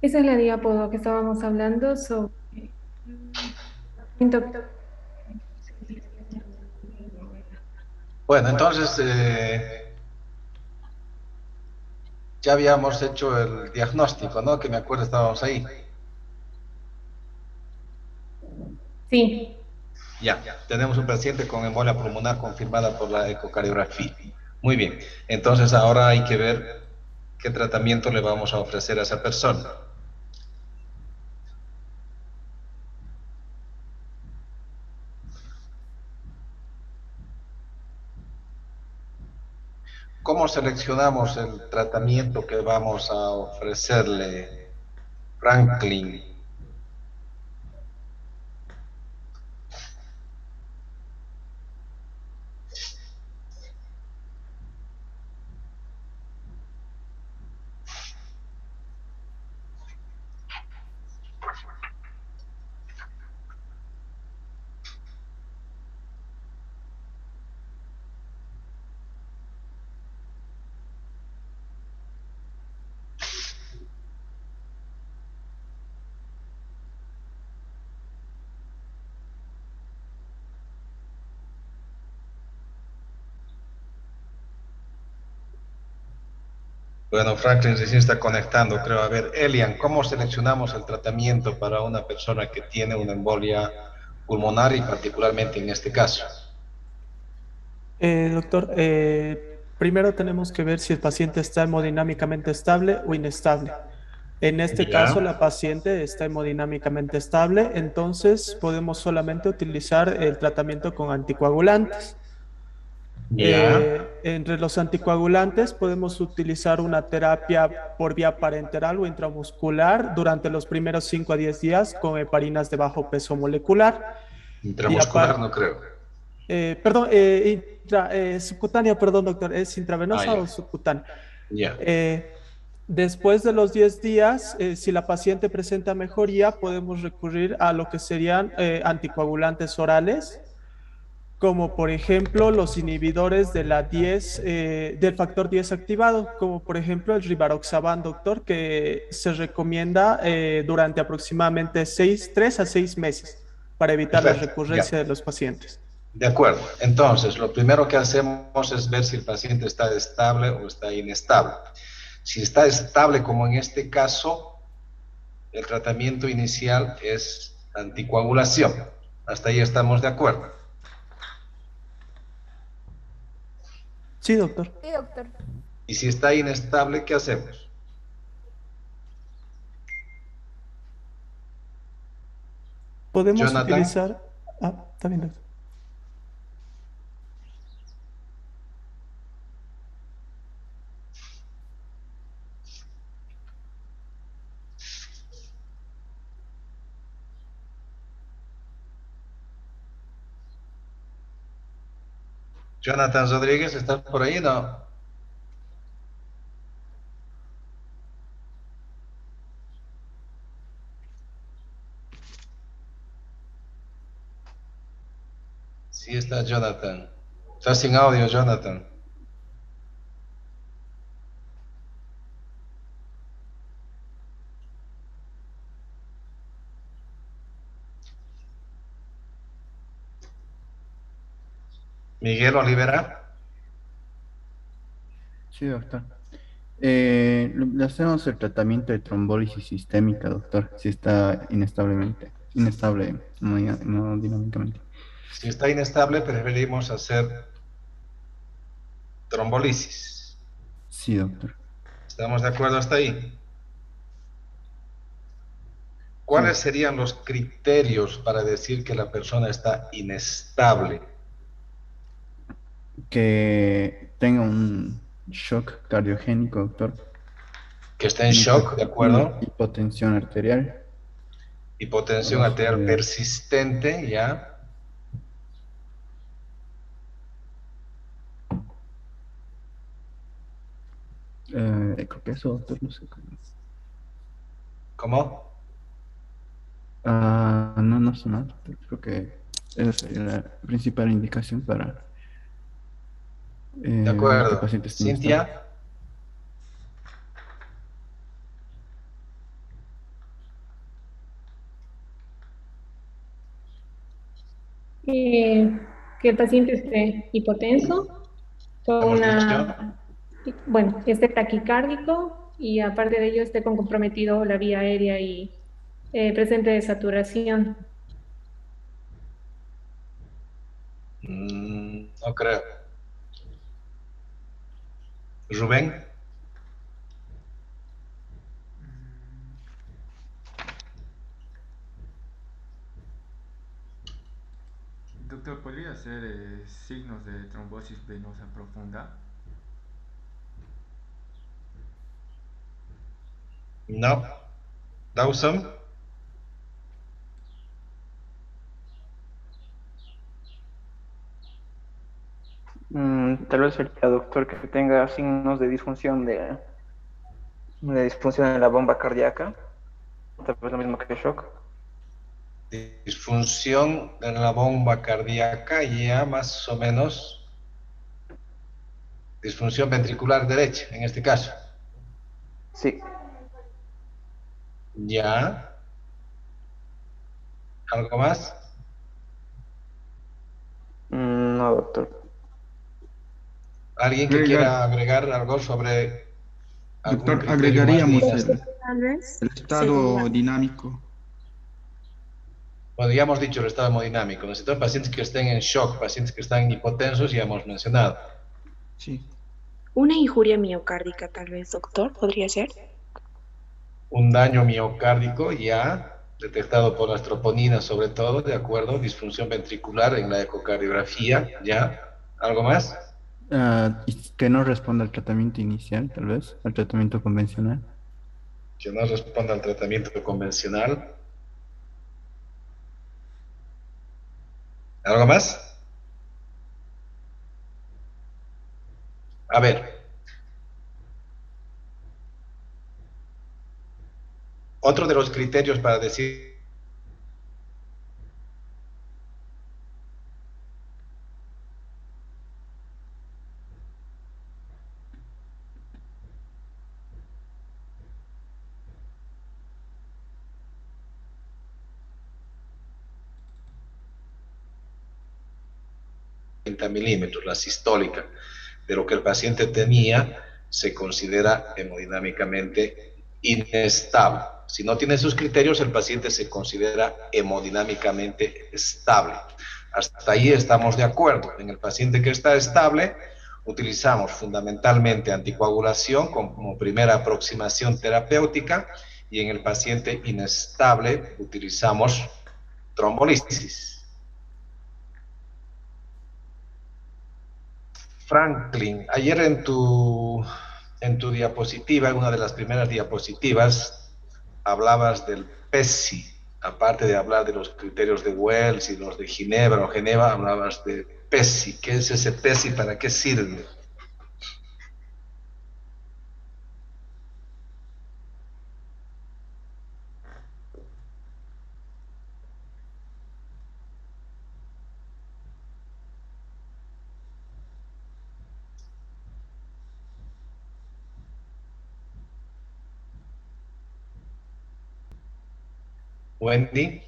Esa es la diapositiva que estábamos hablando sobre tratamiento. Bueno, entonces ya habíamos hecho el diagnóstico, ¿no? Que me acuerdo estábamos ahí. Sí, Ya, tenemos un paciente con embolia pulmonar confirmada por la ecocardiografía. Muy bien, entonces ahora hay que ver qué tratamiento le vamos a ofrecer a esa persona. ¿Cómo seleccionamos el tratamiento que vamos a ofrecerle, Franklin? Bueno, Franklin recién está conectando, creo. A ver, Elian, ¿cómo seleccionamos el tratamiento para una persona que tiene una embolia pulmonar y particularmente en este caso? Doctor, primero tenemos que ver si el paciente está hemodinámicamente estable o inestable. En este caso, Ya, la paciente está hemodinámicamente estable, entonces podemos solamente utilizar el tratamiento con anticoagulantes. ya, Entre los anticoagulantes podemos utilizar una terapia por vía parenteral o intramuscular durante los primeros 5 a 10 días con heparinas de bajo peso molecular. Y intramuscular aparte, no creo. perdón, subcutánea, perdón, doctor, ¿es Ah, intravenosa ya, o subcutánea? ya. Eh, Después de los 10 días, si la paciente presenta mejoría, podemos recurrir a lo que serían anticoagulantes orales, como por ejemplo los inhibidores de la 10, del factor 10 activado, como por ejemplo el rivaroxaban, doctor, que se recomienda durante aproximadamente 3 a 6 meses para evitar la Perfecto, ya. recurrencia de los pacientes. De acuerdo. Entonces, lo primero que hacemos es ver si el paciente está estable o está inestable. Si está estable, como en este caso, el tratamiento inicial es anticoagulación. Hasta ahí estamos de acuerdo. Sí, doctor. Y si está inestable, ¿qué hacemos? Podemos Jonathan, utilizar... Ah, está bien, doctor. Jonathan Rodríguez, ¿estás por ahí? No. Sí está Jonathan. Está sin audio, Jonathan. Miguel Olivera. Sí, doctor. Le hacemos el tratamiento de trombólisis sistémica, doctor, si está inestable hemodinámicamente. Si está inestable, preferimos hacer trombolisis. Sí, doctor. ¿Estamos de acuerdo hasta ahí? Sí, ¿Cuáles doctor. serían los criterios para decir que la persona está inestable? Que tenga un shock cardiogénico, doctor. Que está en shock, ¿de acuerdo? Hipotensión arterial. Hipotensión arterial Este, persistente, ¿ya? creo que eso, doctor, no sé cómo. ¿Cómo? No, no sé nada, doctor. Creo que esa sería la principal indicación para De que el acuerdo. paciente esté inestable. Cintia, Eh, que el paciente esté hipotenso, con Hemos dicho. bueno, esté taquicárdico y aparte de ello esté con comprometido la vía aérea y presente de saturación. No creo. Rubén. Doctor, ¿podría ser signos de trombosis venosa profunda? No. Dawson. Tal vez sería, doctor, que tenga signos de disfunción en la bomba cardíaca, tal vez lo mismo que shock. Disfunción en la bomba cardíaca, ya más o menos. Disfunción ventricular derecha, en este caso. Sí. Ya. ¿Algo más? No, doctor. ¿Alguien que Agregar, quiera agregar algo sobre algún doctor, criterio más de agregaríamos inestabilidad? Tal vez el sería, estado dinámico. Bueno, ya hemos dicho el estado hemodinámico. Necesitamos pacientes que estén en shock, pacientes que están hipotensos, ya hemos mencionado. Sí. una injuria miocárdica, tal vez, doctor, podría ser. Un daño miocárdico ya detectado por las troponinas, sobre todo, de acuerdo, disfunción ventricular en la ecocardiografía, ya. ¿Algo más? Y que no responda al tratamiento inicial, tal vez, al tratamiento convencional. Que no responda al tratamiento convencional. ¿Algo más? A ver, otro de los criterios para decir milímetros, la sistólica, de lo que el paciente tenía, se considera hemodinámicamente inestable. Si no tiene esos criterios, el paciente se considera hemodinámicamente estable. Hasta ahí estamos de acuerdo. En el paciente que está estable, utilizamos fundamentalmente anticoagulación como primera aproximación terapéutica y en el paciente inestable utilizamos trombolisis. Franklin, ayer en tu diapositiva, en una de las primeras diapositivas, hablabas del PESI. Aparte de hablar de los criterios de Wells y los de Ginebra o Geneva, hablabas de PESI. ¿Qué es ese PESI? ¿Para qué sirve? Wendy.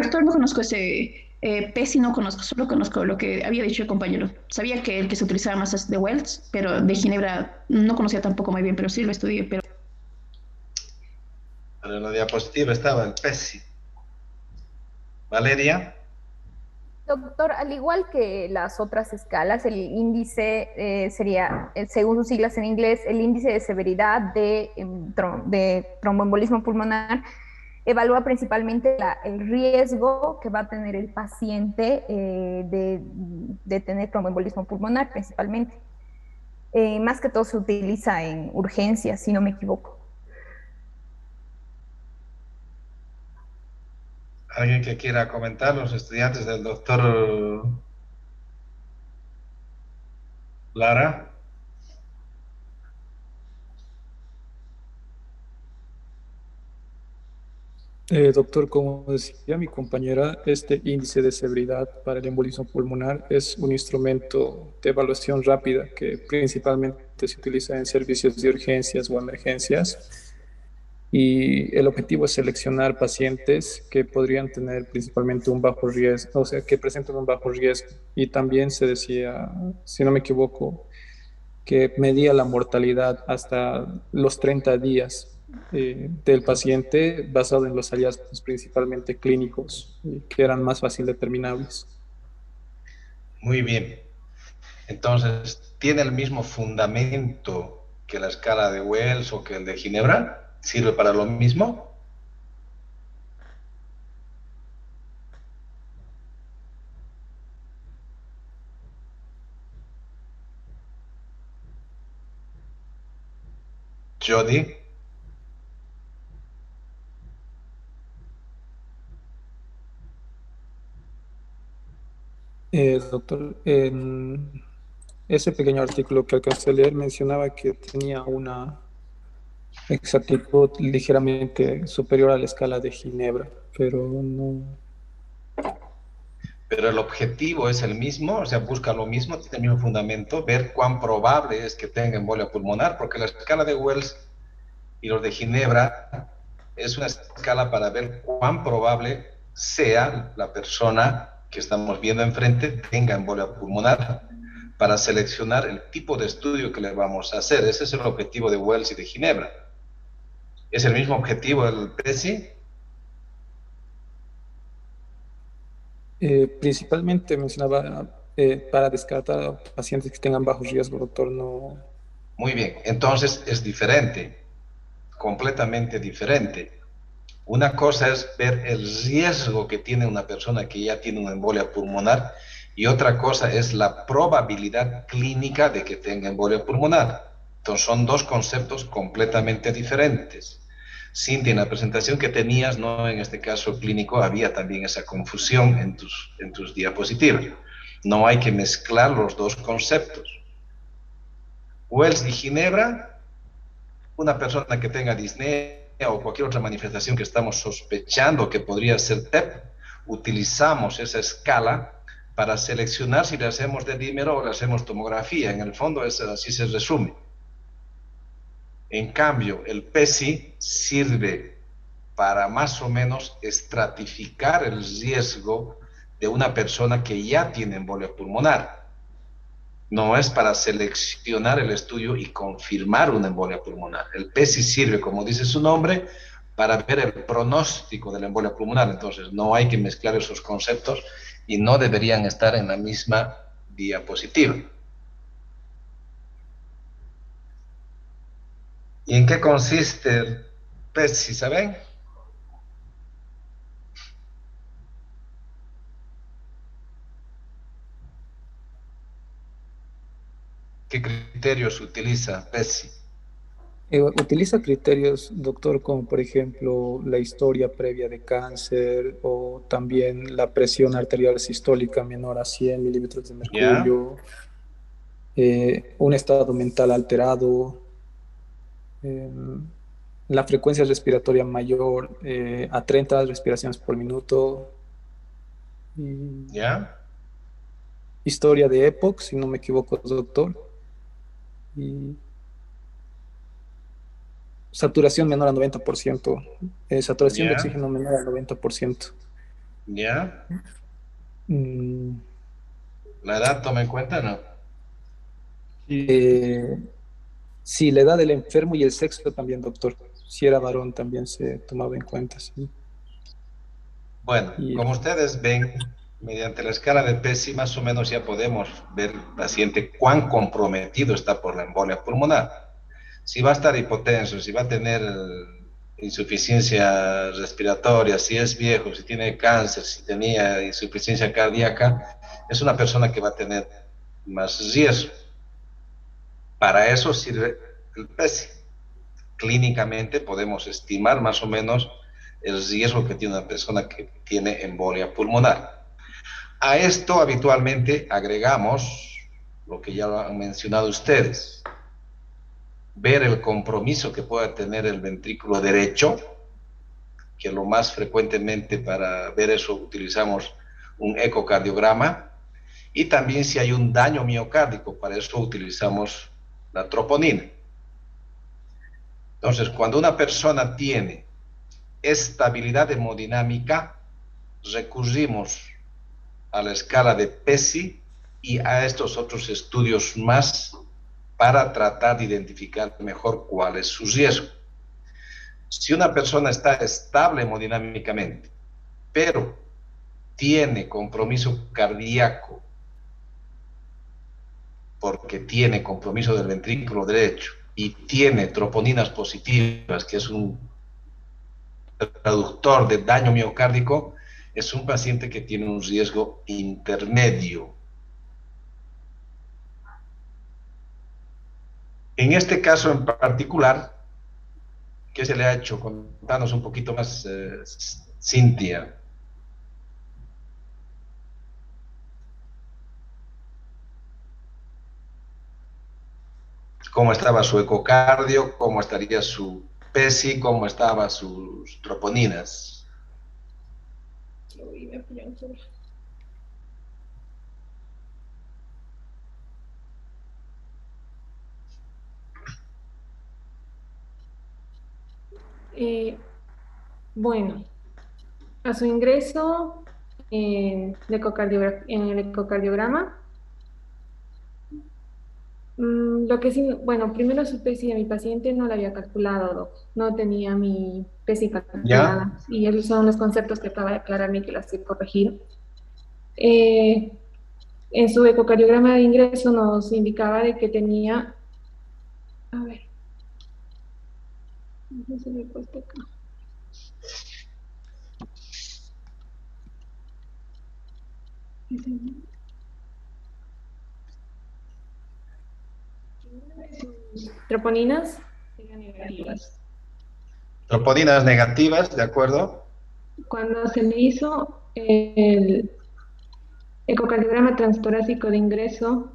Doctor, no conozco ese PESI, no conozco, solo conozco lo que había dicho el compañero. Sabía que el que se utilizaba más es de Wells, pero de Ginebra no conocía tampoco muy bien, pero sí lo estudié. Pero En la diapositiva estaba el PESI. Valeria. Doctor, al igual que las otras escalas, el índice sería, según sus siglas en inglés, el índice de severidad de tromboembolismo pulmonar evalúa principalmente el riesgo que va a tener el paciente de tener tromboembolismo pulmonar principalmente. Más que todo se utiliza en urgencias, si no me equivoco. ¿Alguien que quiera comentar? Los estudiantes del doctor Lara. Doctor, como decía mi compañera, este índice de severidad para el embolismo pulmonar es un instrumento de evaluación rápida que principalmente se utiliza en servicios de urgencias o emergencias. Y el objetivo es seleccionar pacientes que podrían tener principalmente un bajo riesgo, o sea, que presentan un bajo riesgo. Y también se decía, si no me equivoco, que medía la mortalidad hasta los 30 días del paciente basado en los hallazgos principalmente clínicos que eran más fácil determinables. Muy bien. Entonces, ¿tiene el mismo fundamento que la escala de Wells o que el de Ginebra? ¿Sirve para lo mismo? Jody. Doctor, en ese pequeño artículo que alcancé a leer mencionaba que tenía una exactitud ligeramente superior a la escala de Ginebra, pero no. Pero el objetivo es el mismo, o sea, busca lo mismo, tiene el mismo fundamento, ver cuán probable es que tenga embolia pulmonar, porque la escala de Wells y los de Ginebra es una escala para ver cuán probable sea la persona que estamos viendo enfrente tenga embolia pulmonar, para seleccionar el tipo de estudio que le vamos a hacer. Ese es el objetivo de Wells y de Ginebra. ¿Es el mismo objetivo del PESI? Principalmente mencionaba para descartar a pacientes que tengan bajo riesgo, doctor, no. Muy bien, entonces es diferente, completamente diferente. Una cosa es ver el riesgo que tiene una persona que ya tiene una embolia pulmonar y otra cosa es la probabilidad clínica de que tenga embolia pulmonar. Entonces son dos conceptos completamente diferentes. Cintia, en la presentación que tenías, no en este caso clínico, había también esa confusión en tus diapositivas. No hay que mezclar los dos conceptos. Wells y Ginebra, una persona que tenga disnea o cualquier otra manifestación que estamos sospechando que podría ser TEP, utilizamos esa escala para seleccionar si le hacemos dedímero o le hacemos tomografía. En el fondo así se resume. En cambio, el PESI sirve para más o menos estratificar el riesgo de una persona que ya tiene embolia pulmonar. No es para seleccionar el estudio y confirmar una embolia pulmonar. El PESI sirve, como dice su nombre, para ver el pronóstico de la embolia pulmonar. Entonces, no hay que mezclar esos conceptos y no deberían estar en la misma diapositiva. ¿Y en qué consiste el PESI, saben? ¿Qué criterios utiliza PESI? Utiliza criterios, doctor, como por ejemplo la historia previa de cáncer o también la presión arterial sistólica menor a 100 milímetros de mercurio, un estado mental alterado, la frecuencia respiratoria mayor a 30 respiraciones por minuto, historia de EPOC, si no me equivoco, doctor, y saturación menor al 90%, saturación de oxígeno menor al 90%. ¿Ya? ¿La edad toma en cuenta, no? Sí, la edad del enfermo y el sexo también, doctor. Si era varón también se tomaba en cuenta, sí. Bueno, como ustedes ven, mediante la escala de PESI más o menos ya podemos ver el paciente cuán comprometido está por la embolia pulmonar. Si va a estar hipotenso, si va a tener insuficiencia respiratoria, si es viejo, si tiene cáncer, si tenía insuficiencia cardíaca, es una persona que va a tener más riesgo. Para eso sirve el PESI. Clínicamente podemos estimar más o menos el riesgo que tiene una persona que tiene embolia pulmonar. A esto habitualmente agregamos lo que ya lo han mencionado ustedes, ver el compromiso que pueda tener el ventrículo derecho, que lo más frecuentemente para ver eso utilizamos un ecocardiograma, y también si hay un daño miocárdico, para eso utilizamos la troponina. Entonces, cuando una persona tiene estabilidad hemodinámica, recurrimos a la escala de PESI y a estos otros estudios más para tratar de identificar mejor cuál es su riesgo. Si una persona está estable hemodinámicamente, pero tiene compromiso cardíaco, porque tiene compromiso del ventrículo derecho y tiene troponinas positivas, que es un traductor de daño miocárdico, es un paciente que tiene un riesgo intermedio. En este caso en particular, ¿qué se le ha hecho? Contanos un poquito más, Cintia. ¿Cómo estaba su ecocardio? ¿Cómo estaría su PESI? ¿Cómo estaban sus troponinas? Bueno, a su ingreso en el ecocardiograma, lo que sí, bueno, primero su PESI de mi paciente no la había calculado, doc. No tenía mi PESI calculada. ¿Ya? Y esos son los conceptos que acaba de aclararme que las he corregido. En su ecocardiograma de ingreso nos indicaba de que tenía, a ver, no se me ha puesto acá. Troponinas negativas. Troponinas negativas, ¿de acuerdo? Cuando se le hizo el ecocardiograma transtorácico de ingreso,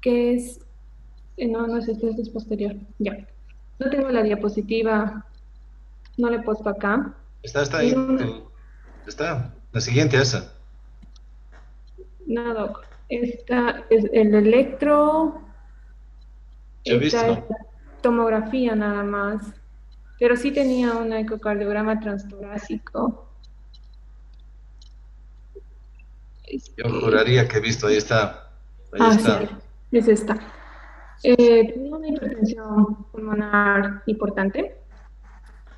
que es, no es este, es posterior, ya. No tengo la diapositiva, no le he puesto acá. Está ahí, la siguiente esa. No, doc, esta es el electro, esta es tomografía nada más, pero sí tenía un ecocardiograma transtorácico. Yo juraría que he visto, ahí está. Ahí está. Sí, es esta. Tenía una hipertensión pulmonar importante.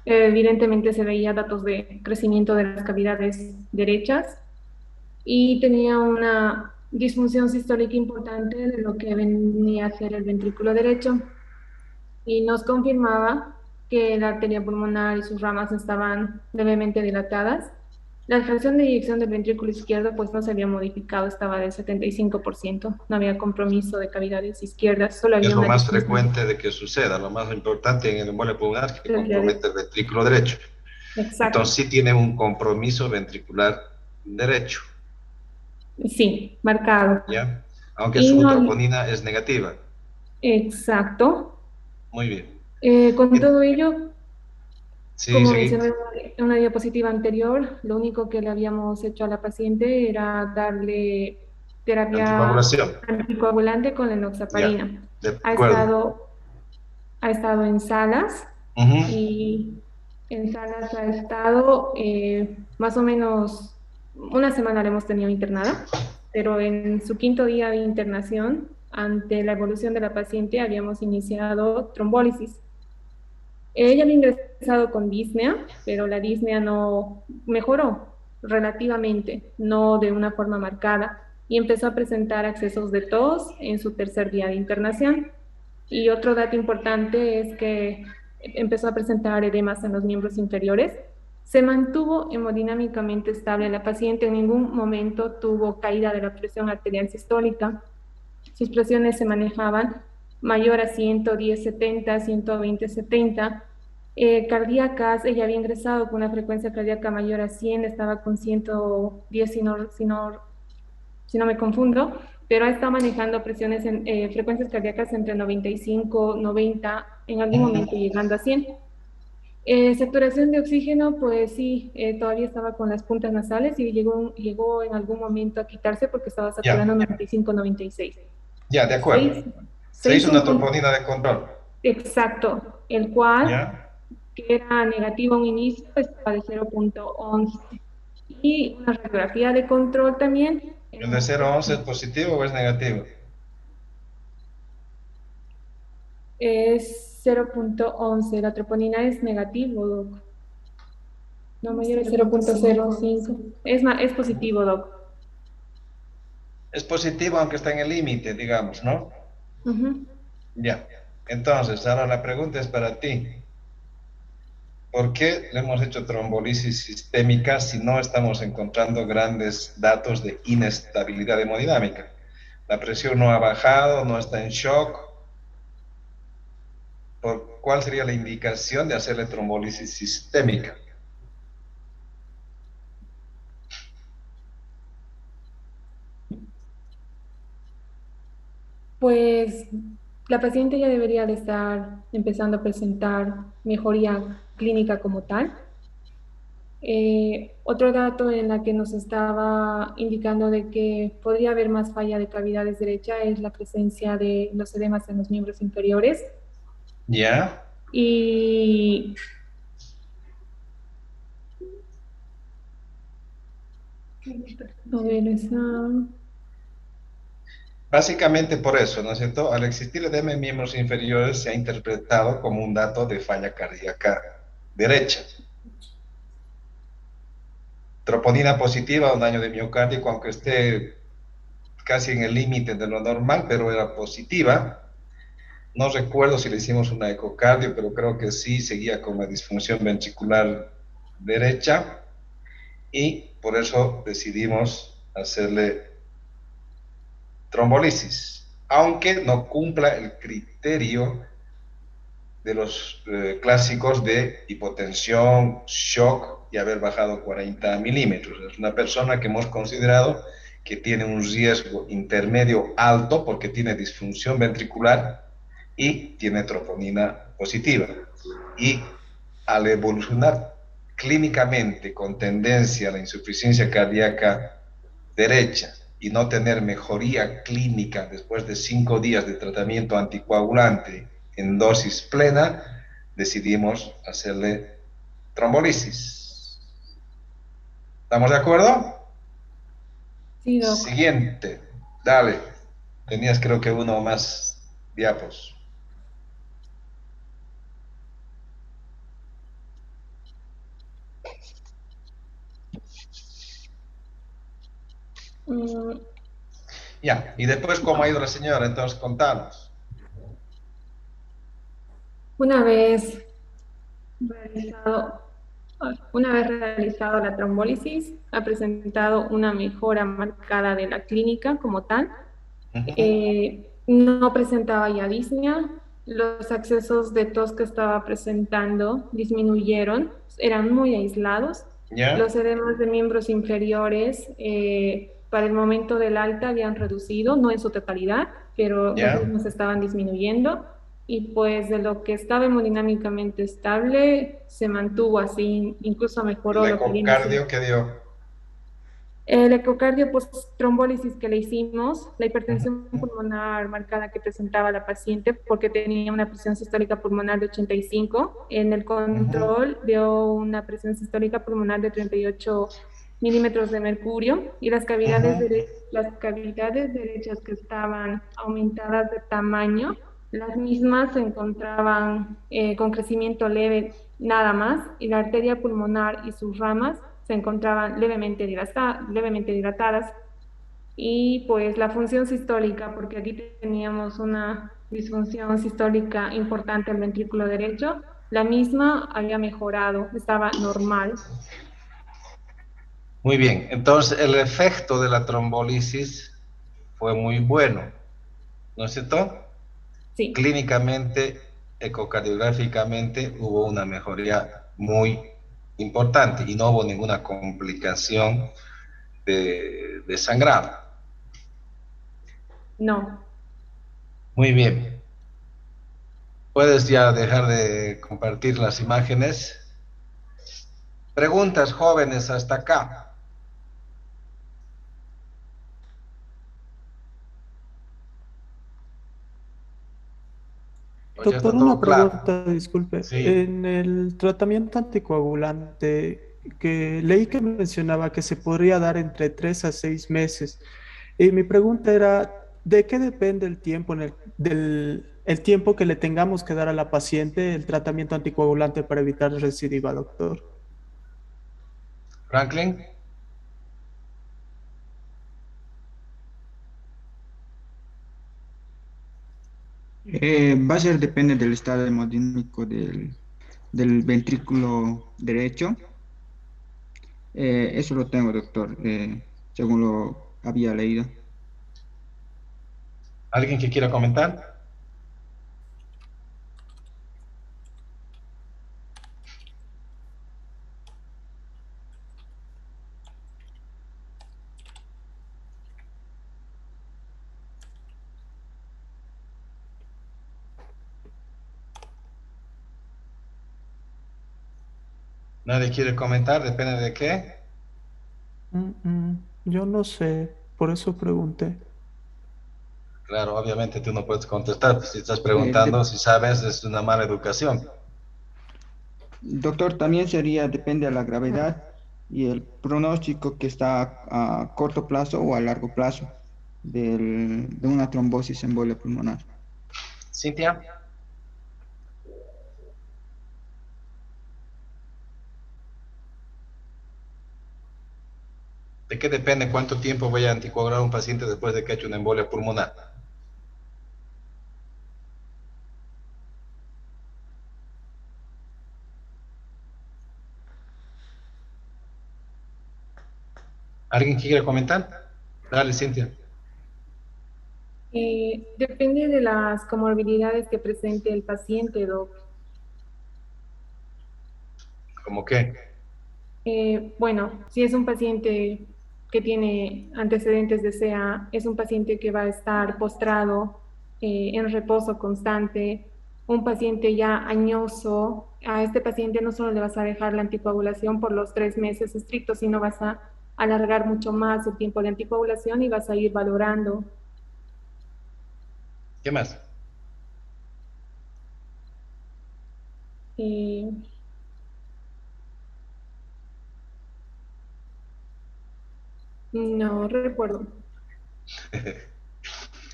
Evidentemente se veía datos de crecimiento de las cavidades derechas y tenía una disfunción sistólica importante de lo que venía a ser el ventrículo derecho, y nos confirmaba que la arteria pulmonar y sus ramas estaban levemente dilatadas. La fracción de eyección del ventrículo izquierdo pues no se había modificado, estaba del 75%, no había compromiso de cavidades izquierdas, solo había es lo más frecuente de que suceda, lo más importante en el embolia pulmonar es que compromete el ventrículo derecho. Exacto. Entonces sí tiene un compromiso ventricular derecho. Sí, marcado. ¿Ya? Aunque su troponina es negativa. Exacto. Muy bien. Con todo ello, sí, como mencioné en una diapositiva anterior, lo único que le habíamos hecho a la paciente era darle terapia anticoagulante con la enoxaparina. Ha estado en salas y en salas ha estado más o menos una semana la hemos tenido internada, pero en su 5º día de internación, ante la evolución de la paciente, habíamos iniciado trombólisis. Ella había ingresado con disnea, pero la disnea no mejoró relativamente, no de una forma marcada, y empezó a presentar accesos de tos en su 3er día de internación. Y otro dato importante es que empezó a presentar edemas en los miembros inferiores. Se mantuvo hemodinámicamente estable la paciente, en ningún momento tuvo caída de la presión arterial sistólica. Sus presiones se manejaban mayor a 110/70, 120/70. Cardíacas, ella había ingresado con una frecuencia cardíaca mayor a 100, estaba con 110 si no me confundo, pero ha estado manejando presiones frecuencias cardíacas entre 95, 90, en algún momento llegando a 100. Saturación de oxígeno, pues sí, todavía estaba con las puntas nasales y llegó en algún momento a quitarse porque estaba saturando 95-96. Ya, de acuerdo. Se hizo una troponina de control. Exacto, el cual, ¿Ya? que era negativo a un inicio, estaba de 0.11. Y una radiografía de control también. ¿El de 0.11 es positivo o es negativo? Es 0.11, la troponina es negativo, doc. No mayor de 0.05. Es positivo, doc. Es positivo aunque está en el límite, digamos, ¿no? Ya. Entonces, ahora la pregunta es para ti. ¿Por qué le hemos hecho trombolisis sistémica si no estamos encontrando grandes datos de inestabilidad hemodinámica? La presión no ha bajado, no está en shock. ¿Cuál sería la indicación de hacerle trombolisis sistémica? Pues la paciente ya debería de estar empezando a presentar mejoría clínica como tal. Otro dato en la que nos estaba indicando de que podría haber más falla de cavidades derecha es la presencia de los edemas en los miembros inferiores. ¿Ya? Y a ver, básicamente por eso, ¿no es cierto? Al existir edema en miembros inferiores se ha interpretado como un dato de falla cardíaca derecha. Troponina positiva, un daño de miocárdico, aunque esté casi en el límite de lo normal, pero era positiva. No recuerdo si le hicimos una ecocardio, pero creo que sí, seguía con la disfunción ventricular derecha y por eso decidimos hacerle trombolisis, aunque no cumpla el criterio de los clásicos de hipotensión, shock y haber bajado 40 milímetros. Es una persona que hemos considerado que tiene un riesgo intermedio alto porque tiene disfunción ventricular y tiene troponina positiva. Y al evolucionar clínicamente con tendencia a la insuficiencia cardíaca derecha y no tener mejoría clínica después de 5 días de tratamiento anticoagulante en dosis plena, decidimos hacerle trombolisis. ¿Estamos de acuerdo? Sí, doc. Siguiente. Dale. Tenías creo que uno más diapos. Ya, y después, ¿cómo ha ido la señora? Entonces, contanos. Una vez realizado la trombólisis, ha presentado una mejora marcada de la clínica como tal. No presentaba ya disnea, los accesos de tos que estaba presentando disminuyeron, eran muy aislados. Los edemas de miembros inferiores para el momento del alta habían reducido, no en su totalidad, pero los mismos estaban disminuyendo. Y pues de lo que estaba hemodinámicamente estable, se mantuvo así, incluso mejoró. ¿El ecocardio qué dio? El ecocardio post-trombólisis que le hicimos, la hipertensión pulmonar marcada que presentaba la paciente porque tenía una presión sistólica pulmonar de 85, en el control dio una presión sistólica pulmonar de 38 milímetros de mercurio y las cavidades derechas que estaban aumentadas de tamaño, las mismas se encontraban con crecimiento leve nada más y la arteria pulmonar y sus ramas se encontraban levemente dilatadas y pues la función sistólica, porque aquí teníamos una disfunción sistólica importante al ventrículo derecho, la misma había mejorado, estaba normal. Muy bien, entonces el efecto de la trombolisis fue muy bueno, ¿no es cierto? Sí. Clínicamente, ecocardiográficamente hubo una mejoría muy importante y no hubo ninguna complicación de sangrado. No. Muy bien. Puedes ya dejar de compartir las imágenes. Preguntas, jóvenes, hasta acá. ¿O ya está Doctor, una todo claro? pregunta, disculpe. Sí. En el tratamiento anticoagulante que leí que mencionaba que se podría dar entre 3 a 6 meses. Y mi pregunta era, ¿de qué depende el tiempo el tiempo que le tengamos que dar a la paciente el tratamiento anticoagulante para evitar recidiva, doctor? Franklin. Va a ser depende del estado hemodinámico del ventrículo derecho. Eso lo tengo, doctor, según lo había leído. ¿Alguien que quiera comentar? ¿Nadie quiere comentar? ¿Depende de qué? Yo no sé, por eso pregunté. Claro, obviamente tú no puedes contestar, pues, si estás Eh, preguntando, de- si sabes, es una mala educación. Doctor, también sería, depende de la gravedad y el pronóstico que está a corto plazo o a largo plazo de una trombosis embolia pulmonar. Cintia. ¿De qué depende cuánto tiempo voy a anticoagular a un paciente después de que ha hecho una embolia pulmonar? ¿Alguien quiere comentar? Dale, Cintia. Depende de las comorbilidades que presente el paciente, Doc. ¿Cómo qué? Bueno, si es un paciente que tiene antecedentes de CEA, es un paciente que va a estar postrado en reposo constante, un paciente ya añoso, a este paciente no solo le vas a dejar la anticoagulación por los 3 meses estrictos, sino vas a alargar mucho más el tiempo de anticoagulación y vas a ir valorando. ¿Qué más? No recuerdo.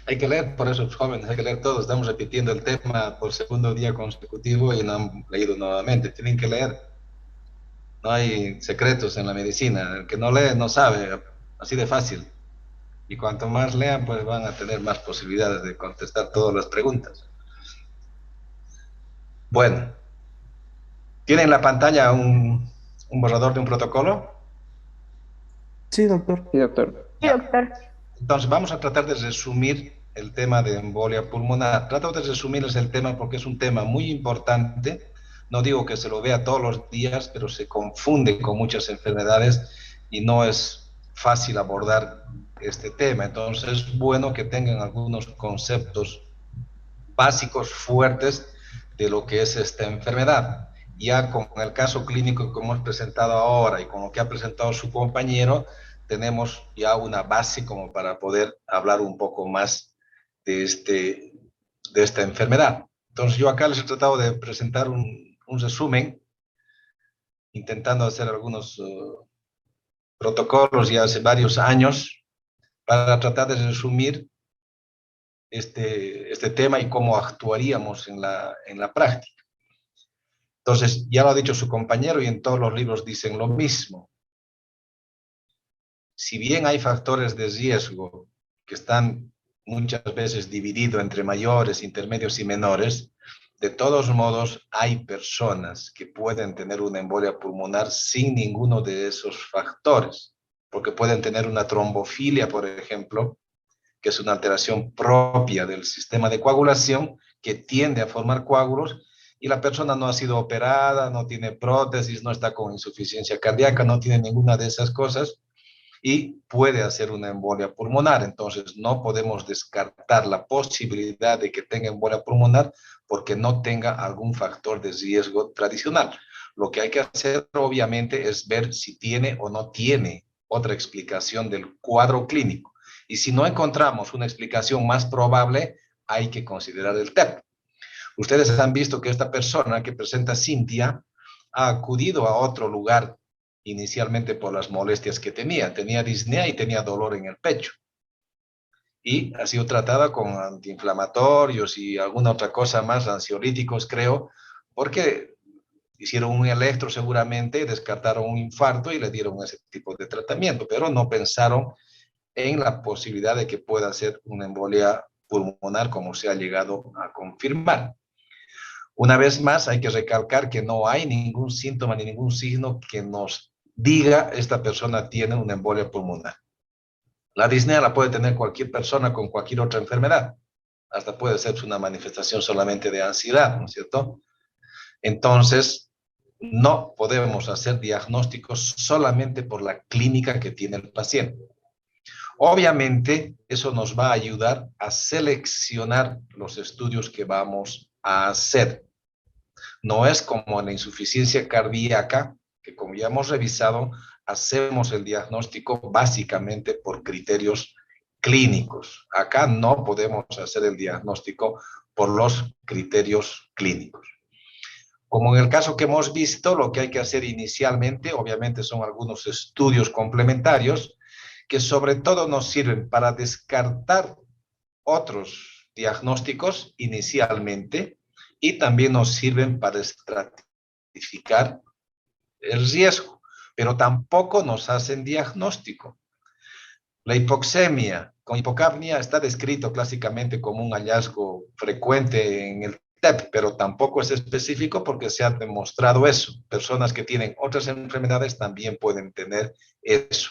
Hay que leer, por eso, jóvenes, hay que leer todo. Estamos repitiendo el tema por segundo día consecutivo y no han leído nuevamente. Tienen que leer. No hay secretos en la medicina. El que no lee no sabe, así de fácil. Y cuanto más lean, pues van a tener más posibilidades de contestar todas las preguntas. Bueno, ¿tienen en la pantalla un borrador de un protocolo? Sí, doctor. Sí, doctor. Sí, doctor. Entonces, vamos a tratar de resumir el tema de embolia pulmonar. Trato de resumirles el tema porque es un tema muy importante. No digo que se lo vea todos los días, pero se confunde con muchas enfermedades y no es fácil abordar este tema. Entonces, es bueno que tengan algunos conceptos básicos fuertes de lo que es esta enfermedad. Ya con el caso clínico que hemos presentado ahora y con lo que ha presentado su compañero, tenemos ya una base como para poder hablar un poco más de esta enfermedad. Entonces yo acá les he tratado de presentar un resumen, intentando hacer algunos protocolos ya hace varios años para tratar de resumir este tema y cómo actuaríamos en la práctica. Entonces, ya lo ha dicho su compañero y en todos los libros dicen lo mismo. Si bien hay factores de riesgo que están muchas veces divididos entre mayores, intermedios y menores, de todos modos hay personas que pueden tener una embolia pulmonar sin ninguno de esos factores, porque pueden tener una trombofilia, por ejemplo, que es una alteración propia del sistema de coagulación que tiende a formar coágulos y la persona no ha sido operada, no tiene prótesis, no está con insuficiencia cardíaca, no tiene ninguna de esas cosas y puede hacer una embolia pulmonar. Entonces no podemos descartar la posibilidad de que tenga embolia pulmonar porque no tenga algún factor de riesgo tradicional. Lo que hay que hacer, obviamente, es ver si tiene o no tiene otra explicación del cuadro clínico. Y si no encontramos una explicación más probable, hay que considerar el TEP. Ustedes han visto que esta persona que presenta Cintia ha acudido a otro lugar inicialmente por las molestias que tenía. Tenía disnea y tenía dolor en el pecho. Y ha sido tratada con antiinflamatorios y alguna otra cosa más, ansiolíticos, creo, porque hicieron un electro seguramente, descartaron un infarto y le dieron ese tipo de tratamiento, pero no pensaron en la posibilidad de que pueda ser una embolia pulmonar, como se ha llegado a confirmar. Una vez más, hay que recalcar que no hay ningún síntoma ni ningún signo que nos diga esta persona tiene una embolia pulmonar. La disnea la puede tener cualquier persona con cualquier otra enfermedad. Hasta puede ser una manifestación solamente de ansiedad, ¿no es cierto? Entonces, no podemos hacer diagnósticos solamente por la clínica que tiene el paciente. Obviamente, eso nos va a ayudar a seleccionar los estudios que vamos a hacer. No es como en la insuficiencia cardíaca, que como ya hemos revisado, hacemos el diagnóstico básicamente por criterios clínicos. Acá no podemos hacer el diagnóstico por los criterios clínicos. Como en el caso que hemos visto, lo que hay que hacer inicialmente, obviamente, son algunos estudios complementarios que sobre todo nos sirven para descartar otros diagnósticos inicialmente y también nos sirven para estratificar el riesgo, pero tampoco nos hacen diagnóstico. La hipoxemia con hipocapnia está descrito clásicamente como un hallazgo frecuente en el TEP, pero tampoco es específico porque se ha demostrado eso. Personas que tienen otras enfermedades también pueden tener eso.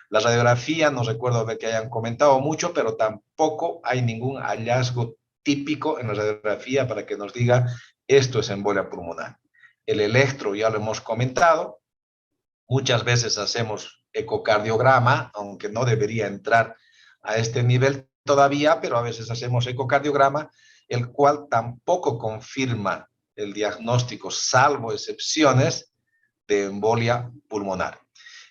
La radiografía, no recuerdo ver que hayan comentado mucho, pero tampoco hay ningún hallazgo típico en la radiografía para que nos diga esto es embolia pulmonar. El electro ya lo hemos comentado. Muchas veces hacemos ecocardiograma, aunque no debería entrar a este nivel todavía, pero a veces hacemos ecocardiograma, el cual tampoco confirma el diagnóstico, salvo excepciones de embolia pulmonar.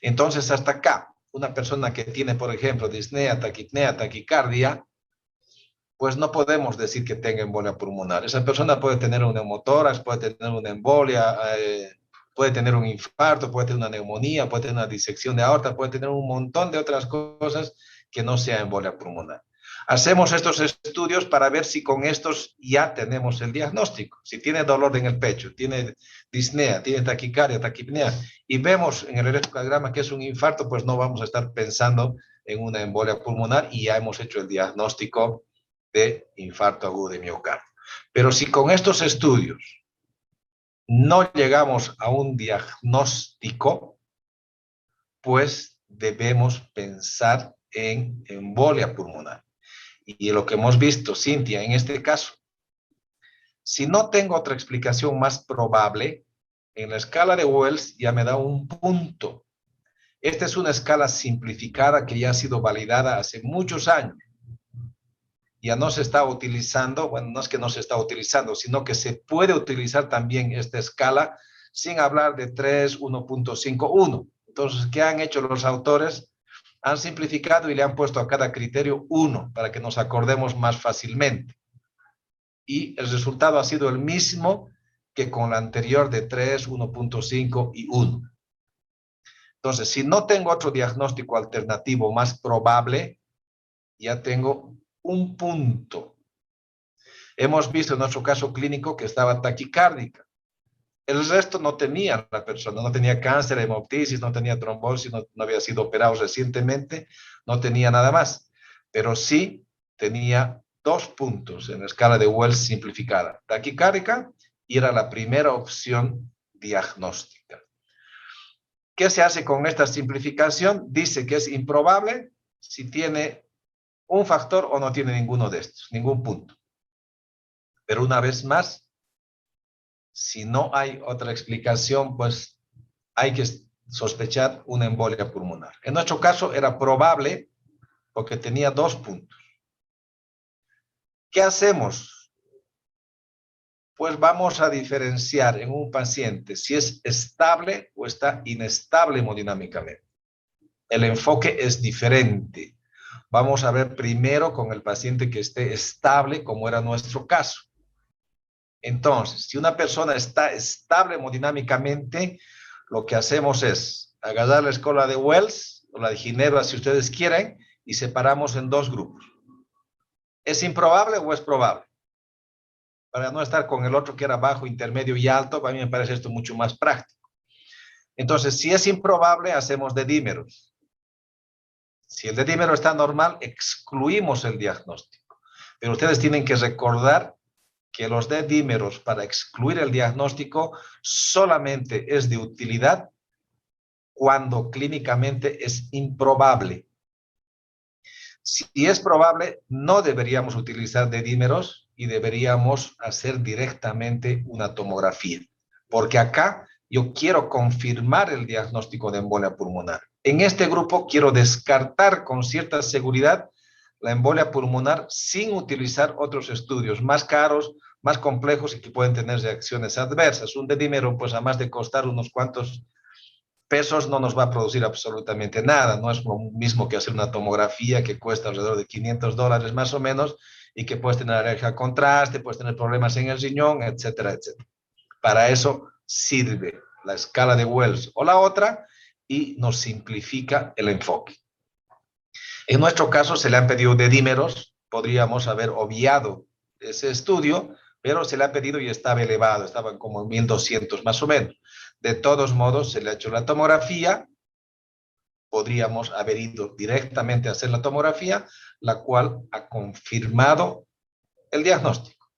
Entonces, hasta acá, una persona que tiene, por ejemplo, disnea, taquipnea, taquicardia, pues no podemos decir que tenga embolia pulmonar. Esa persona puede tener un neumotórax, puede tener una embolia, puede tener un infarto, puede tener una neumonía, puede tener una disección de aorta, puede tener un montón de otras cosas que no sea embolia pulmonar. Hacemos estos estudios para ver si con estos ya tenemos el diagnóstico. Si tiene dolor en el pecho, tiene disnea, tiene taquicardia, taquipnea, y vemos en el electrocardiograma que es un infarto, pues no vamos a estar pensando en una embolia pulmonar y ya hemos hecho el diagnóstico de infarto agudo de miocardio. Pero si con estos estudios no llegamos a un diagnóstico, pues debemos pensar en embolia pulmonar. Y lo que hemos visto, Cintia, en este caso, si no tengo otra explicación más probable, en la escala de Wells ya me da un punto. Esta es una escala simplificada que ya ha sido validada hace muchos años. Ya no se está utilizando, bueno, no es que no se está utilizando, sino que se puede utilizar también esta escala sin hablar de 3, 1.5, 1. Entonces, ¿qué han hecho los autores? Han simplificado y le han puesto a cada criterio 1 para que nos acordemos más fácilmente. Y el resultado ha sido el mismo que con la anterior de 3, 1.5 y 1. Entonces, si no tengo otro diagnóstico alternativo más probable, ya tengo un punto. Hemos visto en nuestro caso clínico que estaba taquicárdica. El resto no tenía la persona, no tenía cáncer, hemoptisis, no tenía trombosis, no había sido operado recientemente, no tenía nada más. Pero sí tenía 2 puntos en la escala de Wells simplificada. Taquicárdica y era la primera opción diagnóstica. ¿Qué se hace con esta simplificación? Dice que es improbable si tiene un factor o no tiene ninguno de estos, ningún punto. Pero una vez más, si no hay otra explicación, pues hay que sospechar una embolia pulmonar. En nuestro caso era probable porque tenía 2 puntos. ¿Qué hacemos? pues vamos a diferenciar en un paciente si es estable o está inestable hemodinámicamente. El enfoque es diferente. Vamos a ver primero con el paciente que esté estable, como era nuestro caso. Entonces, si una persona está estable hemodinámicamente, lo que hacemos es agarrar la escala de Wells o la de Ginebra, si ustedes quieren, y separamos en dos grupos. ¿Es improbable o es probable? Para no estar con el otro que era bajo, intermedio y alto, a mí me parece esto mucho más práctico. Entonces, si es improbable, hacemos dedímeros. Si el dedímero está normal, excluimos el diagnóstico. Pero ustedes tienen que recordar que los dedímeros para excluir el diagnóstico solamente es de utilidad cuando clínicamente es improbable. Si es probable, no deberíamos utilizar dedímeros y deberíamos hacer directamente una tomografía, porque acá yo quiero confirmar el diagnóstico de embolia pulmonar. En este grupo quiero descartar con cierta seguridad la embolia pulmonar sin utilizar otros estudios más caros, más complejos y que pueden tener reacciones adversas. Un dedímero, pues además de costar unos cuantos pesos, no nos va a producir absolutamente nada. No es lo mismo que hacer una tomografía que cuesta alrededor de $500 más o menos y que puedes tener alergia al contraste, puedes tener problemas en el riñón, etcétera, etcétera. Para eso sirve la escala de Wells o la otra y nos simplifica el enfoque. En nuestro caso se le han pedido dedímeros, podríamos haber obviado ese estudio, pero se le ha pedido y estaba elevado, estaban como en 1200 más o menos. De todos modos, se le ha hecho la tomografía, podríamos haber ido directamente a hacer la tomografía, la cual ha confirmado el diagnóstico.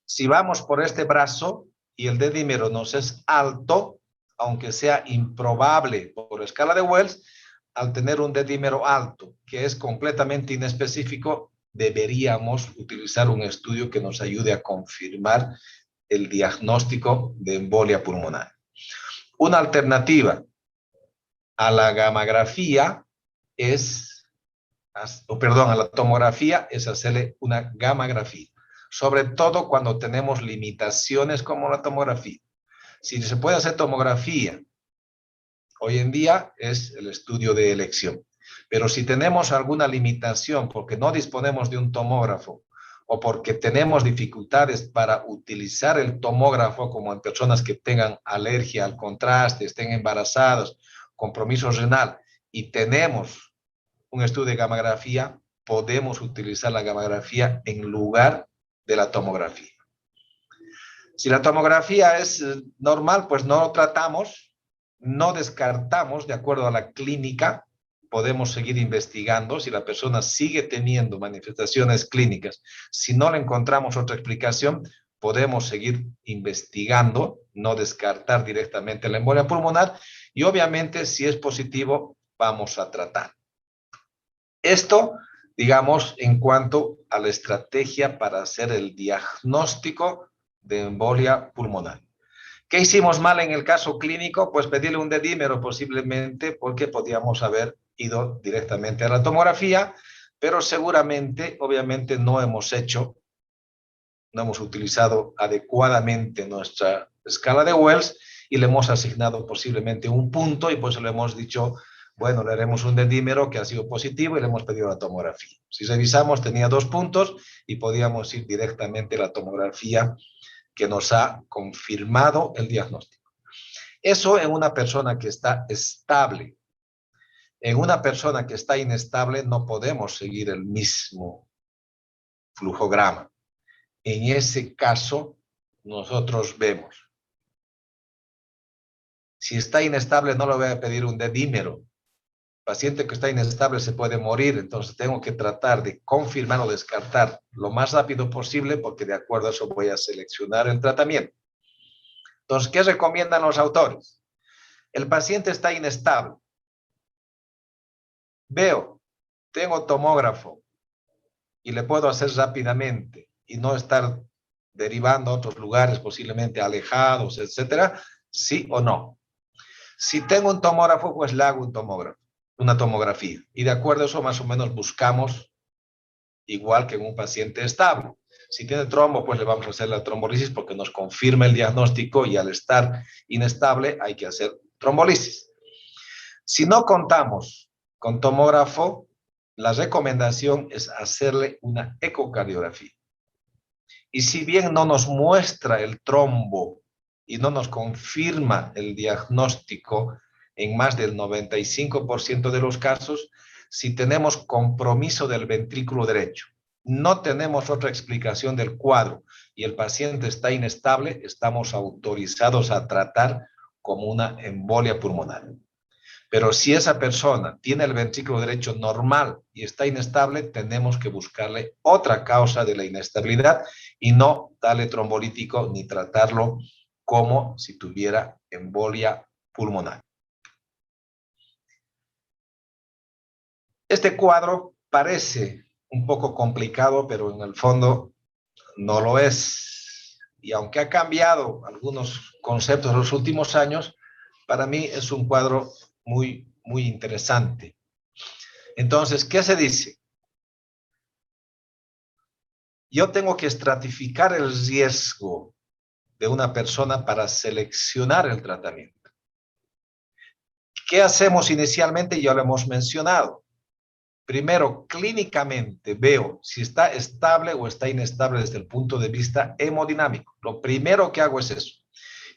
Si vamos por este brazo y el dedímero nos es alto, aunque sea improbable por la escala de Wells, al tener un dedímero alto, que es completamente inespecífico, deberíamos utilizar un estudio que nos ayude a confirmar el diagnóstico de embolia pulmonar. Una alternativa a la gammagrafía a la tomografía es hacerle una gammagrafía, sobre todo cuando tenemos limitaciones como la tomografía. Si se puede hacer tomografía, hoy en día es el estudio de elección. Pero si tenemos alguna limitación porque no disponemos de un tomógrafo o porque tenemos dificultades para utilizar el tomógrafo, como en personas que tengan alergia al contraste, estén embarazadas, compromiso renal, y tenemos un estudio de gammagrafía, podemos utilizar la gammagrafía en lugar de la tomografía. Si la tomografía es normal, pues no lo tratamos, no descartamos de acuerdo a la clínica, podemos seguir investigando si la persona sigue teniendo manifestaciones clínicas. Si no le encontramos otra explicación, podemos seguir investigando, no descartar directamente la embolia pulmonar y obviamente si es positivo, vamos a tratar. Esto, digamos, en cuanto a la estrategia para hacer el diagnóstico de embolia pulmonar. ¿Qué hicimos mal en el caso clínico? Pues pedirle un dedímero posiblemente porque podíamos haber ido directamente a la tomografía, pero seguramente, obviamente, no hemos utilizado adecuadamente nuestra escala de Wells y le hemos asignado posiblemente un punto y pues le hemos dicho, bueno, le haremos un dedímero que ha sido positivo y le hemos pedido la tomografía. Si revisamos, tenía 2 puntos y podíamos ir directamente a la tomografía que nos ha confirmado el diagnóstico. Eso en una persona que está estable. En una persona que está inestable no podemos seguir el mismo flujograma. En ese caso, nosotros vemos. Si está inestable, no le voy a pedir un dedímero. Paciente que está inestable se puede morir, entonces tengo que tratar de confirmar o descartar lo más rápido posible porque de acuerdo a eso voy a seleccionar el tratamiento. Entonces, ¿qué recomiendan los autores? El paciente está inestable. Veo, tengo tomógrafo y le puedo hacer rápidamente y no estar derivando a otros lugares posiblemente alejados, etcétera, sí o no. Si tengo un tomógrafo, pues le hago una tomografía. Y de acuerdo a eso, más o menos buscamos igual que en un paciente estable. Si tiene trombo, pues le vamos a hacer la trombolisis porque nos confirma el diagnóstico y al estar inestable hay que hacer trombolisis. Si no contamos con tomógrafo, la recomendación es hacerle una ecocardiografía. Y si bien no nos muestra el trombo y no nos confirma el diagnóstico en más del 95% de los casos, si tenemos compromiso del ventrículo derecho, no tenemos otra explicación del cuadro y el paciente está inestable, estamos autorizados a tratar como una embolia pulmonar. Pero si esa persona tiene el ventrículo derecho normal y está inestable, tenemos que buscarle otra causa de la inestabilidad y no darle trombolítico ni tratarlo como si tuviera embolia pulmonar. Este cuadro parece un poco complicado, pero en el fondo no lo es. Y aunque ha cambiado algunos conceptos en los últimos años, para mí es un cuadro muy interesante. Entonces, ¿qué se dice? Yo tengo que estratificar el riesgo de una persona para seleccionar el tratamiento. ¿Qué hacemos inicialmente? Ya lo hemos mencionado. Primero, clínicamente veo si está estable o está inestable desde el punto de vista hemodinámico. Lo primero que hago es eso.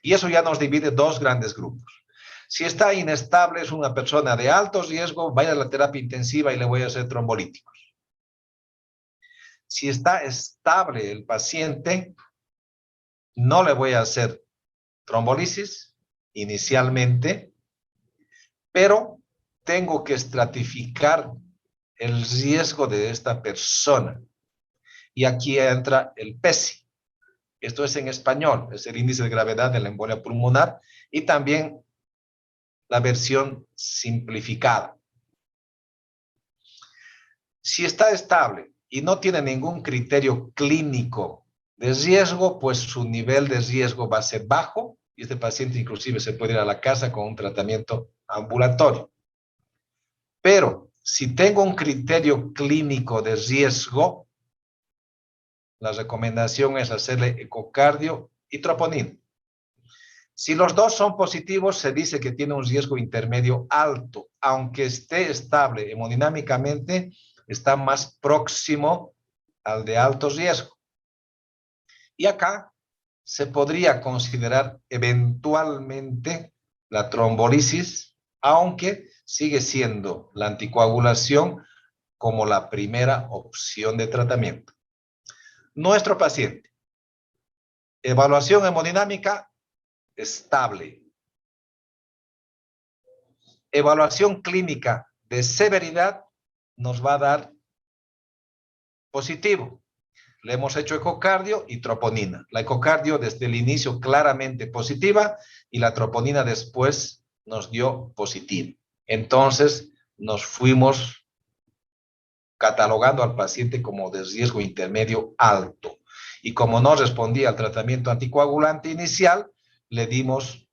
Y eso ya nos divide dos grandes grupos. Si está inestable, es una persona de alto riesgo, vaya a la terapia intensiva y le voy a hacer trombolíticos. Si está estable el paciente, no le voy a hacer trombolisis inicialmente, pero tengo que estratificar el riesgo de esta persona. Y aquí entra el PESI. Esto es en español, es el índice de gravedad de la embolia pulmonar y también la versión simplificada. Si está estable y no tiene ningún criterio clínico de riesgo, pues su nivel de riesgo va a ser bajo y este paciente inclusive se puede ir a la casa con un tratamiento ambulatorio. Pero si tengo un criterio clínico de riesgo, la recomendación es hacerle ecocardio y troponina. Si los dos son positivos, se dice que tiene un riesgo intermedio alto. Aunque esté estable hemodinámicamente, está más próximo al de alto riesgo. Y acá se podría considerar eventualmente la trombolisis, aunque sigue siendo la anticoagulación como la primera opción de tratamiento. Nuestro paciente, evaluación hemodinámica estable. Evaluación clínica de severidad nos va a dar positivo. Le hemos hecho ecocardio y troponina. La ecocardio desde el inicio claramente positiva y la troponina después nos dio positivo. Entonces nos fuimos catalogando al paciente como de riesgo intermedio alto. Y como no respondía al tratamiento anticoagulante inicial, le dimos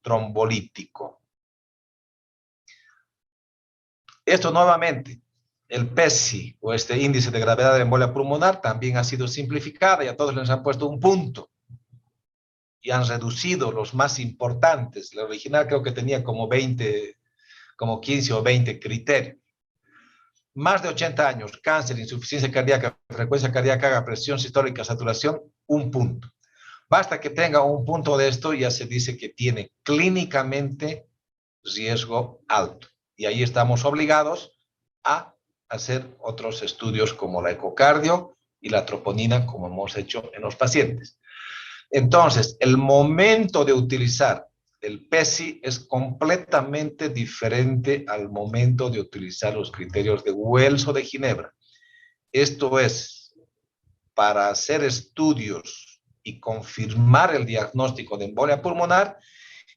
trombolítico. Esto nuevamente, el PESI o este índice de gravedad de embolia pulmonar también ha sido simplificado y a todos les han puesto un punto y han reducido los más importantes. La original creo que tenía como 15 o 20 criterios. Más de 80 años, cáncer, insuficiencia cardíaca, frecuencia cardíaca, presión sistólica, saturación, un punto. Basta que tenga un punto de esto, ya se dice que tiene clínicamente riesgo alto. Y ahí estamos obligados a hacer otros estudios como la ecocardio y la troponina, como hemos hecho en los pacientes. Entonces, el momento de utilizar el PESI es completamente diferente al momento de utilizar los criterios de Wells o de Ginebra. Esto es para hacer estudios y confirmar el diagnóstico de embolia pulmonar,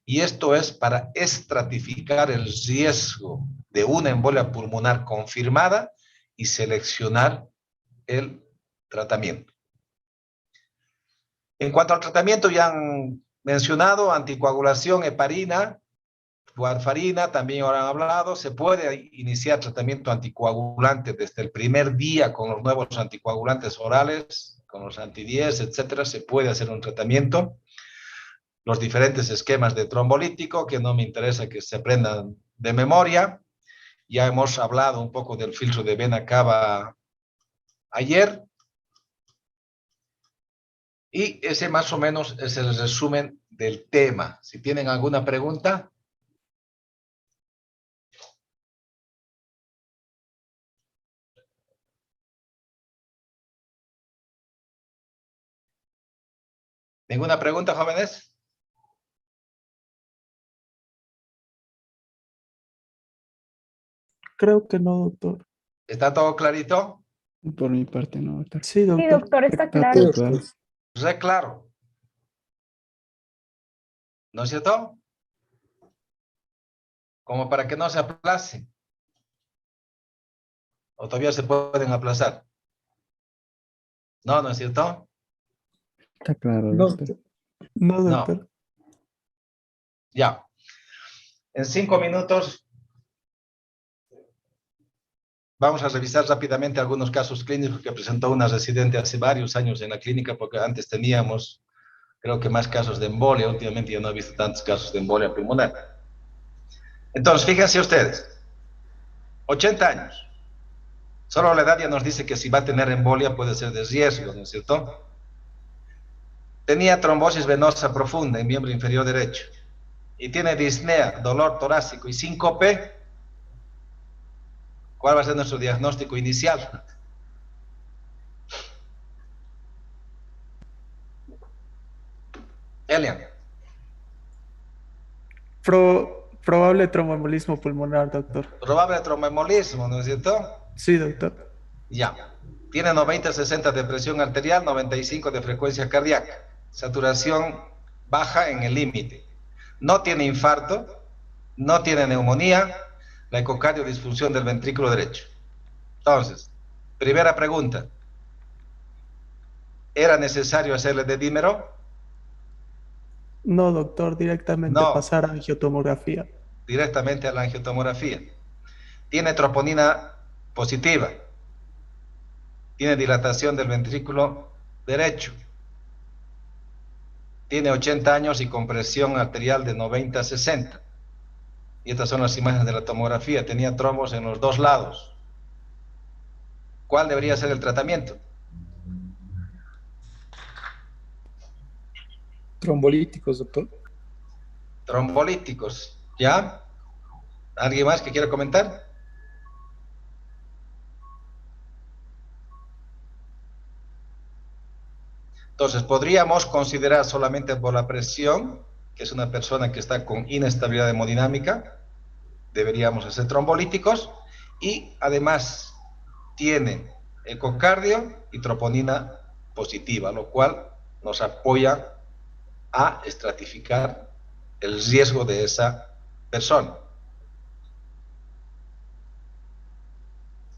y esto es para estratificar el riesgo de una embolia pulmonar confirmada y seleccionar el tratamiento. En cuanto al tratamiento, ya han mencionado anticoagulación, heparina, warfarina, también ahora han hablado. Se puede iniciar tratamiento anticoagulante desde el primer día con los nuevos anticoagulantes orales, con los anti-10, etcétera, se puede hacer un tratamiento. Los diferentes esquemas de trombolítico, que no me interesa que se aprendan de memoria. Ya hemos hablado un poco del filtro de vena cava ayer. Y ese más o menos es el resumen del tema. Si tienen alguna pregunta. ¿Ninguna pregunta, jóvenes? Creo que no, doctor. ¿Está todo clarito? Por mi parte, no, doctor. Sí, doctor. Sí, doctor, está claro. Re claro. ¿No es cierto? Como para que no se aplace. ¿O todavía se pueden aplazar? No, ¿no es cierto? Está claro, No, doctor. No, doctor. No. Ya. En 5 minutos vamos a revisar rápidamente algunos casos clínicos que presentó una residente hace varios años en la clínica, porque antes teníamos, creo que más casos de embolia. Últimamente ya no he visto tantos casos de embolia pulmonar. Entonces, fíjense ustedes, 80 años. Solo la edad ya nos dice que si va a tener embolia puede ser de riesgo, ¿no es cierto? Tenía trombosis venosa profunda en miembro inferior derecho y tiene disnea, dolor torácico y síncope. ¿Cuál va a ser nuestro diagnóstico inicial? Elian. Probable tromboembolismo pulmonar, doctor. Probable tromboembolismo, ¿no es cierto? Sí, doctor. Ya. Tiene 90-60 de presión arterial, 95 de frecuencia cardíaca. Saturación baja en el límite. No tiene infarto, no tiene neumonía, la ecocardio disfunción del ventrículo derecho. Entonces, primera pregunta. ¿Era necesario hacerle de dímero? No, doctor, directamente No. pasar a angiotomografía. Directamente a la angiotomografía. Tiene troponina positiva. Tiene dilatación del ventrículo derecho. Tiene 80 años y compresión arterial de 90-60. Y estas son las imágenes de la tomografía. Tenía trombos en los dos lados. ¿Cuál debería ser el tratamiento? Trombolíticos, doctor. Trombolíticos. ¿Ya? ¿Alguien más que quiera comentar? Entonces, podríamos considerar solamente por la presión, que es una persona que está con inestabilidad hemodinámica, deberíamos hacer trombolíticos, y además tiene ecocardio y troponina positiva, lo cual nos apoya a estratificar el riesgo de esa persona.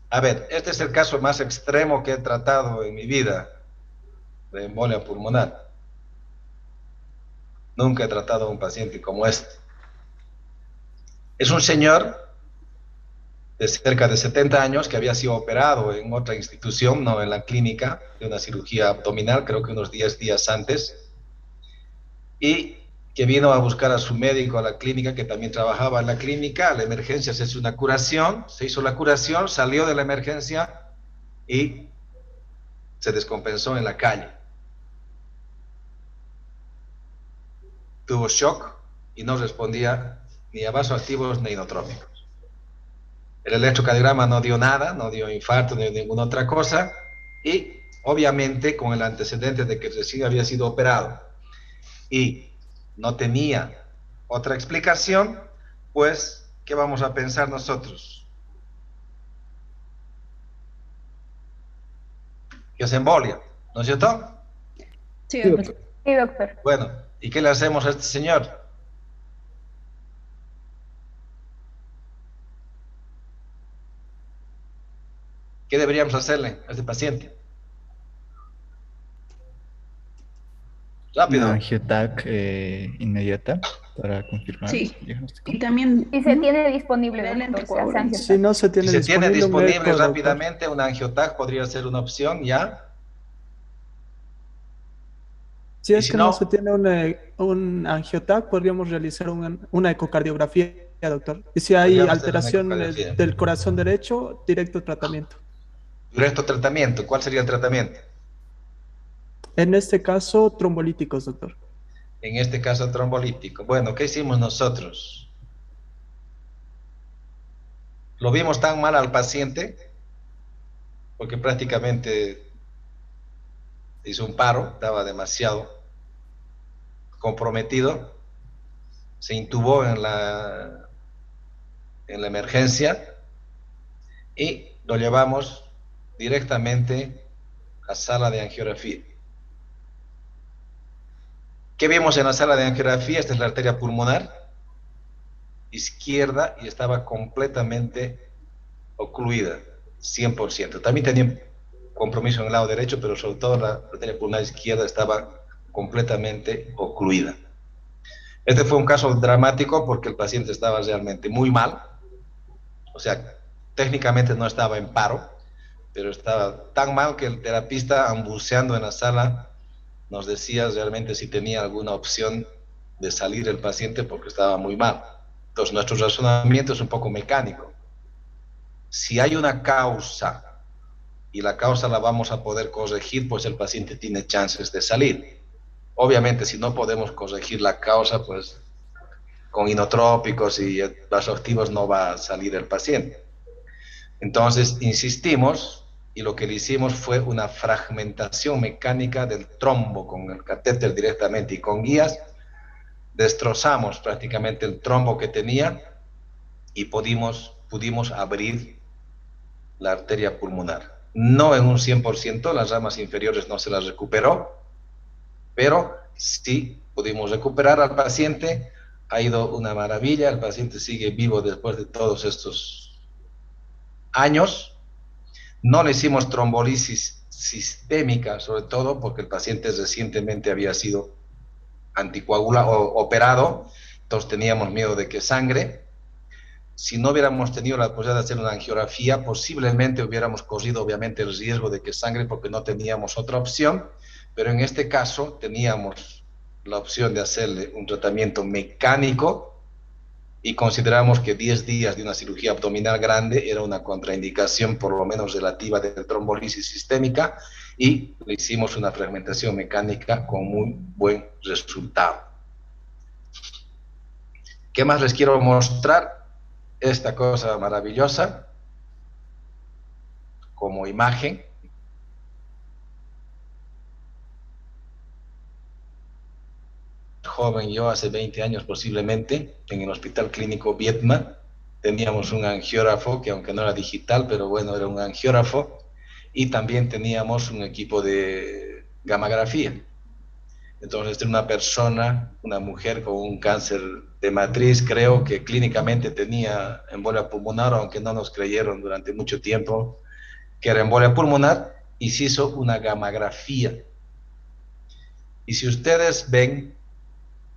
A ver, este es el caso más extremo que he tratado en mi vida de embolia pulmonar. Nunca he tratado a un paciente como este. Es un señor de cerca de 70 años que había sido operado en otra institución, no en la clínica, de una cirugía abdominal, creo que unos 10 días antes, y que vino a buscar a su médico a la clínica, que también trabajaba en la clínica. A la emergencia se hizo una curación, salió de la emergencia y se descompensó en la calle. Tuvo shock y no respondía ni a vasoactivos ni inotrópicos. El electrocardiograma no dio nada, no dio infarto ni ninguna otra cosa, y obviamente con el antecedente de que recién había sido operado y no tenía otra explicación, pues, ¿qué vamos a pensar nosotros? Que es embolia, ¿no es cierto? Sí, doctor. Sí, doctor. Bueno, ¿y qué le hacemos a este señor? ¿Qué deberíamos hacerle a este paciente? Rápido. Una angiotac inmediata para confirmar Sí. el diagnóstico. Y también Si se tiene disponible, Darle doctor, se hace anticoagulante. angiotac. Si no se tiene Si se tiene un disponible médico, doctor. rápidamente, una angiotac podría ser una opción, ¿ya? Si es que no se tiene un angiotac, podríamos realizar una ecocardiografía, doctor. Y si hay alteración del corazón derecho, directo tratamiento. Directo tratamiento, ¿cuál sería el tratamiento? En este caso, trombolíticos, doctor. En este caso, trombolítico. Bueno, ¿qué hicimos nosotros? Lo vimos tan mal al paciente, porque prácticamente hizo un paro, estaba demasiado comprometido, se intubó en la emergencia y lo llevamos directamente a sala de angiografía. ¿Qué vimos en la sala de angiografía? Esta es la arteria pulmonar izquierda y estaba completamente ocluida, 100%. También tenía compromiso en el lado derecho, pero sobre todo la arteria pulmonar izquierda estaba completamente ocluida. Este fue un caso dramático porque el paciente estaba realmente muy mal, o sea, técnicamente no estaba en paro, pero estaba tan mal que el terapista, ambuceando en la sala, nos decía realmente si tenía alguna opción de salir el paciente porque estaba muy mal. Entonces, nuestro razonamiento es un poco mecánico. Si hay una causa y la causa la vamos a poder corregir, pues el paciente tiene chances de salir. Obviamente, si no podemos corregir la causa, pues con inotrópicos y vasoactivos no va a salir el paciente. Entonces, insistimos y lo que le hicimos fue una fragmentación mecánica del trombo con el catéter directamente y con guías. Destrozamos prácticamente el trombo que tenía y pudimos abrir la arteria pulmonar. No en un 100%, las ramas inferiores no se las recuperó, pero sí pudimos recuperar al paciente. Ha ido una maravilla, el paciente sigue vivo después de todos estos años. No le hicimos trombolisis sistémica, sobre todo porque el paciente recientemente había sido anticoagulado o operado, entonces teníamos miedo de que sangre. Si no hubiéramos tenido la posibilidad de hacer una angiografía, posiblemente hubiéramos corrido obviamente el riesgo de que sangre porque no teníamos otra opción, pero en este caso teníamos la opción de hacerle un tratamiento mecánico y consideramos que 10 días de una cirugía abdominal grande era una contraindicación por lo menos relativa de trombolisis sistémica y le hicimos una fragmentación mecánica con muy buen resultado. ¿Qué más les quiero mostrar? Esta cosa maravillosa como imagen. Joven yo hace 20 años posiblemente en el Hospital Clínico Vietma teníamos un angiógrafo que aunque no era digital pero bueno era un angiógrafo y también teníamos un equipo de gammagrafía. Entonces era una persona, una mujer con un cáncer de matriz, creo que clínicamente tenía embolia pulmonar, aunque no nos creyeron durante mucho tiempo que era embolia pulmonar, y se hizo una gammagrafía. Y si ustedes ven,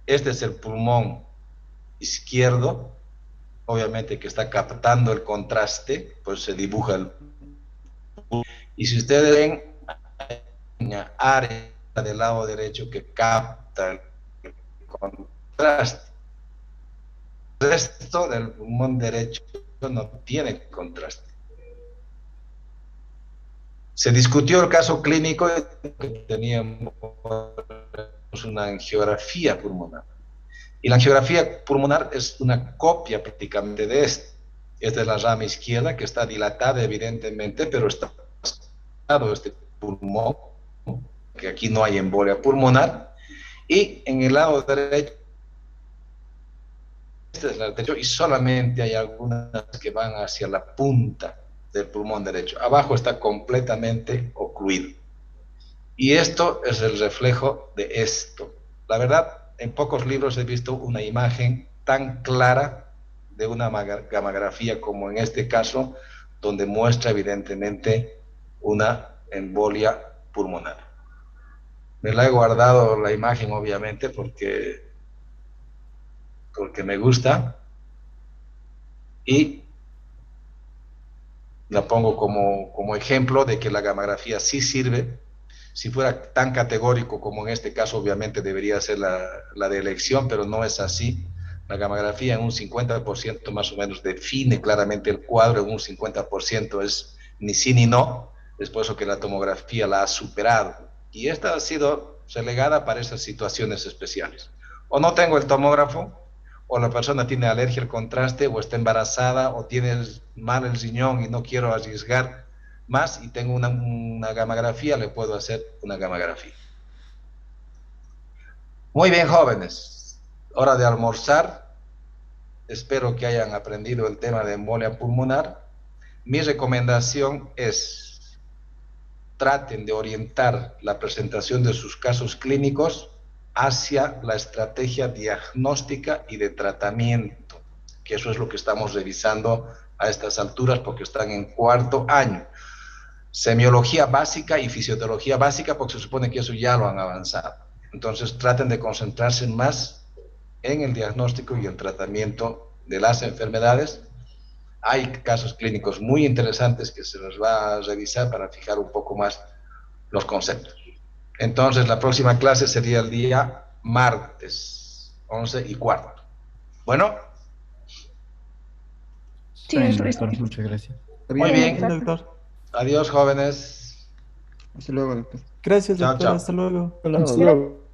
este es el pulmón izquierdo, obviamente que está captando el contraste, pues se dibuja el pulmón. Y si ustedes ven, hay una área del lado derecho que capta el contraste. El resto del pulmón derecho no tiene contraste. Se discutió el caso clínico que teníamos una angiografía pulmonar. Y la angiografía pulmonar es una copia prácticamente de esto. Esta es la rama izquierda que está dilatada evidentemente, pero está este pulmón, que aquí no hay embolia pulmonar. Y en el lado derecho, este es el lado derecho, y solamente hay algunas que van hacia la punta del pulmón derecho. Abajo está completamente ocluido. Y esto es el reflejo de esto. La verdad, en pocos libros he visto una imagen tan clara de una gammagrafía como en este caso, donde muestra evidentemente una embolia pulmonar. Me la he guardado la imagen obviamente porque me gusta y la pongo como ejemplo de que la gammagrafía sí sirve Si fuera tan categórico como en este caso, obviamente debería ser la de elección, pero no es así. La gamografía en un 50% más o menos define claramente el cuadro, en un 50% es ni sí ni no, es por eso que la tomografía la ha superado. Y esta ha sido relegada para esas situaciones especiales. O no tengo el tomógrafo, o la persona tiene alergia al contraste, o está embarazada, o tiene mal el riñón y no quiero arriesgar más, y tengo una gamografía, le puedo hacer una gamografía. Muy bien, jóvenes, hora de almorzar. Espero que hayan aprendido el tema de embolia pulmonar. Mi recomendación es: traten de orientar la presentación de sus casos clínicos hacia la estrategia diagnóstica y de tratamiento, que eso es lo que estamos revisando a estas alturas porque están en cuarto año. Semiología básica y fisiología básica, porque se supone que eso ya lo han avanzado. Entonces traten de concentrarse más en el diagnóstico y el tratamiento de las enfermedades. Hay casos clínicos muy interesantes que se los va a revisar para fijar un poco más los conceptos. Entonces, la próxima clase sería el día martes, 11:15. Bueno. Sí, doctor, muchas gracias. Muy bien, doctor. Adiós, jóvenes. Hasta luego, doctor. Gracias, doctor. Chao, chao. Hasta luego. Hasta luego.